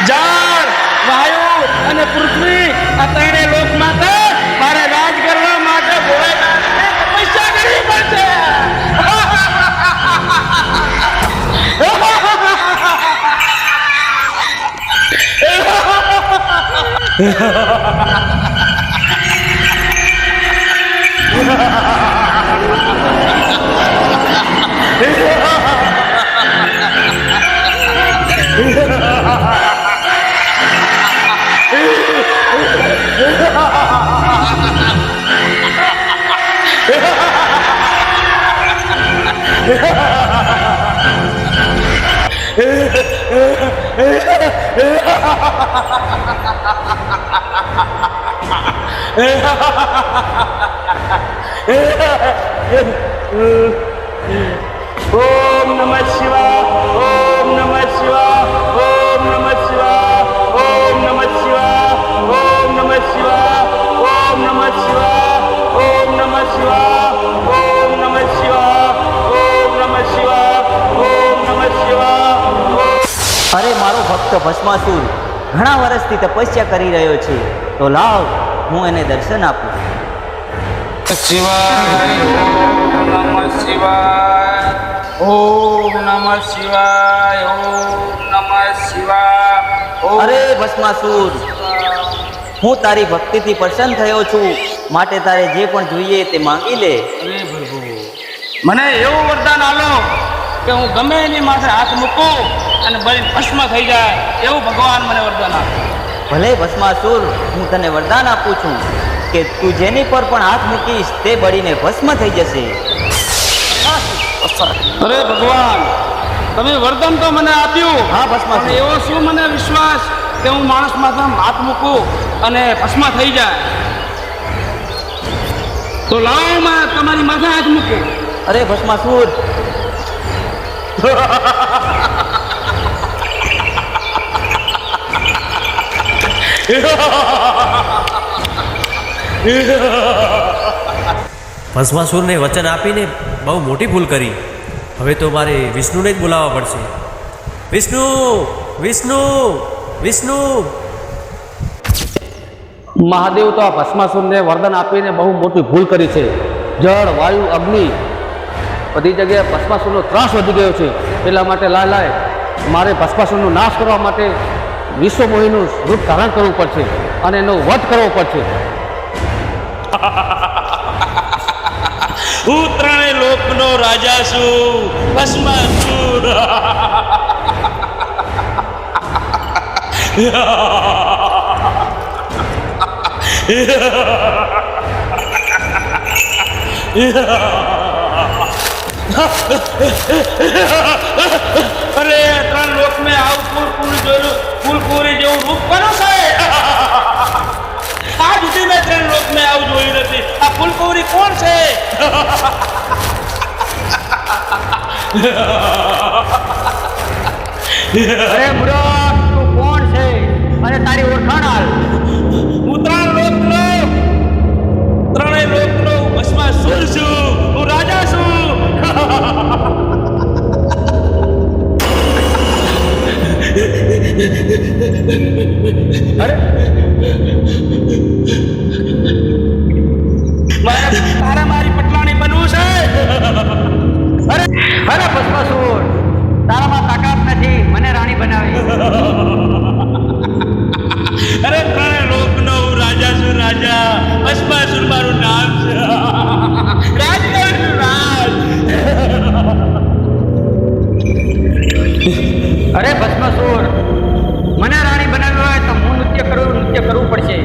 જળ, વાયુ અને પૃથ્વી આ ત્રણે લોક માટે મારે રાજ કરવા માટે ભોળાનાથને તપસ્યા કરવી પડશે. ઓમ નમઃ શિવાય, ઓમ નમઃ શિવાય, ઓમ નમઃ શિવાય, ઓમ નમઃ શિવાય, ઓમ નમઃ શિવાય, ઓમ નમઃ શિવાય, ઓમ નમઃ શિવાય, ઓમ નમઃ શિવાય, ઓમ નમઃ શિવાય, ઓમ નમઃ શિવાય. અરે મારો ભક્ત ભસ્માસુર ઘણા વર્ષથી તપસ્યા કરી રહ્યો છે, તો લાવ હું એને દર્શન આપું. શિવાય, ઓમ નમઃ શિવાય, ઓમ નમઃ શિવાય, ઓમ નમઃ શિવાય. અરે ભસ્માસુર, હું તારી ભક્તિથી પ્રસન્ન થયો છું, માટે તારે જે પણ જોઈએ તે માંગી લે. અરે પ્રભુ, મને એવું વરદાન આલો કે હું ગમે એની માથે હાથ મૂકું અને બળી ભસ્મ થઈ જાય, એવું ભગવાન મને વરદાન આપે. ભલે ભસ્માસુર, હું તને વરદાન આપું છું કે તું જેની પર પણ હાથ મૂકીશ તે બળીને ભસ્મ થઈ જશે. અરે ભગવાન, તમે વરદાન તો મને આપ્યું, હા ભસ્માસુર, પણ એવો શું મને વિશ્વાસ કે હું માણસ માથે હાથ મૂકું અને ભસ્મ થઈ જાય? તો લાવો મેં તમારી માથે હાથ મૂકું. અરે ભસ્માસુર, ભસ્માસુરને વચન આપીને બહુ મોટી ભૂલ કરી. હવે તો મારે વિષ્ણુને જ બોલાવવા પડશે. વિષ્ણુ, વિષ્ણુ, વિષ્ણુ. મહાદેવ તો આ ભસ્માસુરને વરદાન આપીને બહુ મોટી ભૂલ કરી છે. જળ, વાયુ, અગ્નિ બધી જગ્યાએ ભસ્માસુરનો ત્રાસ વધી ગયો છે. એટલા માટે લાય મારે ભસ્માસુરનો નાશ કરવા માટે વિશ્વમોહીનું રૂપ ધારણ કરવું પડશે અને એનો વધ કરવો પડશે. હું ત્રણેય લોકનો રાજા છું, ભસ્માસુર. અરે ત્રણ લોક મેં આવું ફૂલપુરી જોયેલું, ફૂલપુરી જેવું રૂપ કોનું છે? આ સુધી મેં ત્રણ લોક મેં આવું જોયું નથી. આ ફૂલપુરી કોણ છે? અરે મૂર્ખ, તું કોણ છે અને તારી ઓળખાણ હાલ. હું ત્રણેય લોકનો ભસ્માસુર છું, હું રાજા છું. અરે તારે મારી પટલાણી બનવું છે? અરે અરે ભસ્માસુર, તારામાં તાકાત નથી મને રાણી બનાવી. અરે ત્રણેય લોકનો હું રાજા છું, રાજા. ભસ્માસુર મારું નામ છે. રાજ કરું છું, રાજ. અરે ભસ્માસુર, મને રાણી બનાવી હોય તો હું નૃત્ય કરવું પડશે.